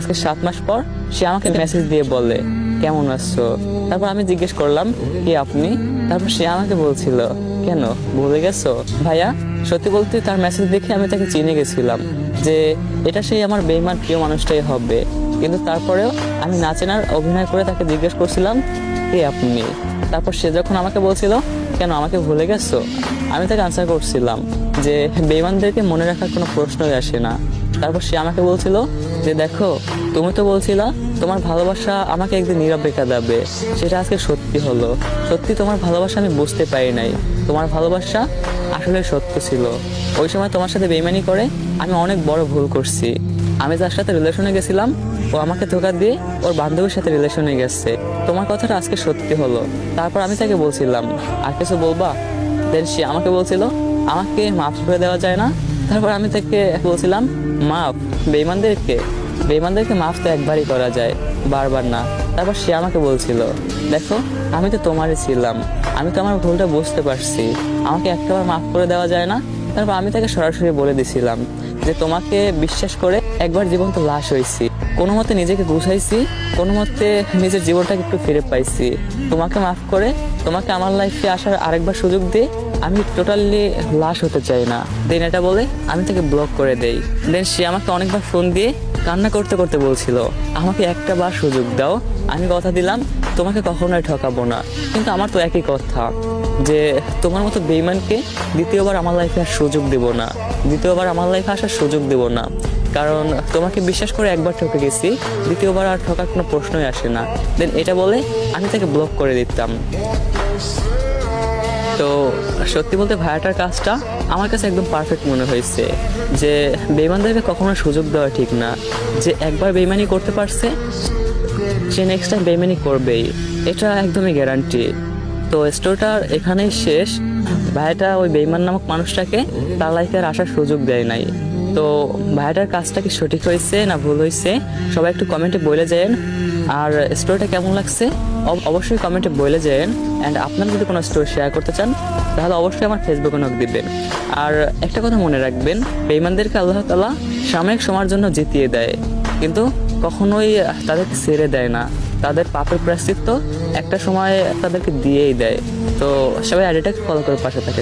আজকে 7 মাস পর সে আমাকে মেসেজ দিয়ে বলে কেমন আছো। তারপর আমি জিজ্ঞেস করলাম কে আপনি। তারপর সে আমাকে বলছিল কেন ভুলে গেছো ভাইয়া। সত্যি বলতে তার মেসেজ দেখে আমি তাকে চিনে গেছিলাম যে এটা সেই আমার বেঈমান প্রিয় মানুষটাই হবে। কিন্তু তারপরেও আমি না চেনার অভিনয় করে তাকে জিজ্ঞেস করছিলাম কে আপনি। তারপর সে যখন আমাকে বলছিল কেন আমাকে ভুলে গেছো, আমি তাকে আনসার করছিলাম যে বেঈমানদেরকে মনে রাখার কোনো প্রশ্নই আসে না। তারপর সে আমাকে বলছিল যে দেখো তুমি তো বলছিলা তোমার ভালোবাসা আমাকে একদিন নীরব রেখা দেবে, সেটা আজকে সত্যি হলো। সত্যি তোমার ভালোবাসা আমি বুঝতে পারি নাই, তোমার ভালোবাসা আসলে সত্য ছিল। ওই সময় তোমার সাথে বেইমানি করে আমি অনেক বড় ভুল করছি। আমি যার সাথে রিলেশনে গেছিলাম ও আমাকে ধোকা দিয়ে ওর বান্ধবীর সাথে রিলেশনে গেছে। তোমার কথাটা আজকে সত্যি হলো। তারপর আমি তাকে বলছিলাম আর কিছু বলবা। দেন সে আমাকে বলছিল আমাকে মাফ করে দেওয়া যায় না। তারপর আমি তাকে বলছিলাম মাফ বেঈমানদেরকে মাফ তো একবারই করা যায়, বারবার না। তারপর সে আমাকে বলছিল দেখো আমি তো তোমারই ছিলাম, আমি তো আমার ভুলটা বুঝতে পারছি, আমাকে একটাবার মাফ করে দেওয়া যায় না। তারপর আমি তাকে সরাসরি বলে দিছিলাম যে তোমাকে বিশ্বাস করে একবার জীবন্ত লাশ হয়েছি, কোনো মতে নিজেকে গুছাইছি, কোনো মতে নিজের জীবনটাকে একটু ফিরে পাইছি। তোমাকে মাফ করে তোমাকে আমার লাইফে আসার আরেকবার সুযোগ দিয়ে আমি টোটালি লাশ হতে চাই না। দেন এটা বলে আমি তাকে ব্লক করে দেই। দেন সে আমাকে অনেকবার ফোন দিয়ে কান্না করতে করতে বলছিল আমাকে একটা বার সুযোগ দাও, আমি কথা দিলাম তোমাকে কখনোই ঠকাবো না। কিন্তু আমার তো একই কথা যে তোমার মতো বেঈমানকে দ্বিতীয়বার আমার লাইফে আর সুযোগ দেব না, দ্বিতীয়বার আমার লাইফে আসার সুযোগ দেব না। কারণ তোমাকে বিশ্বাস করে একবার ঠকে গেছি, দ্বিতীয়বার আর ঠকার কোনো প্রশ্নই আসে না। দেন এটা বলে আমি তাকে ব্লক করে দিতাম। তো সত্যি বলতে ভাইয়াটার কাজটা আমার কাছে একদম পারফেক্ট মনে হয়েছে যে বেঈমানদেরকে কখনো সুযোগ দেওয়া ঠিক না। যে একবার বেঈমানি করতে পারছে সে নেক্সট টাইম বেঈমানি করবেই, এটা একদমই গ্যারান্টি। তো স্টোরিটার এখানেই শেষ। ভাইয়াটা ওই বেঈমান নামক মানুষটাকে তার লাইফে আর আসার সুযোগ দেয় নাই। তো ভাইয়াটার কাজটা কি সঠিক হয়েছে না ভুল হয়েছে সবাই একটু কমেন্টে বলে যান। আর স্টোরিটা কেমন লাগছে অবশ্যই কমেন্টে বলে যান। অ্যান্ড আপনারা যদি কোনো স্টোরি শেয়ার করতে চান তাহলে অবশ্যই আমার ফেসবুকে নক দিবেন। আর একটা কথা মনে রাখবেন, বেঈমানদেরকে আল্লাহ তাআলা সাময়িক সময়ের জন্য জিতিয়ে দেয়, কিন্তু কখনোই তাদেরকে ছেড়ে দেয় না। তাদের পাপের প্রায়শ্চিত্ত একটা সময় তাদেরকে দিয়েই দেয়। তো সবাই আইডিটাকে ফলো করে পাশে থাকে।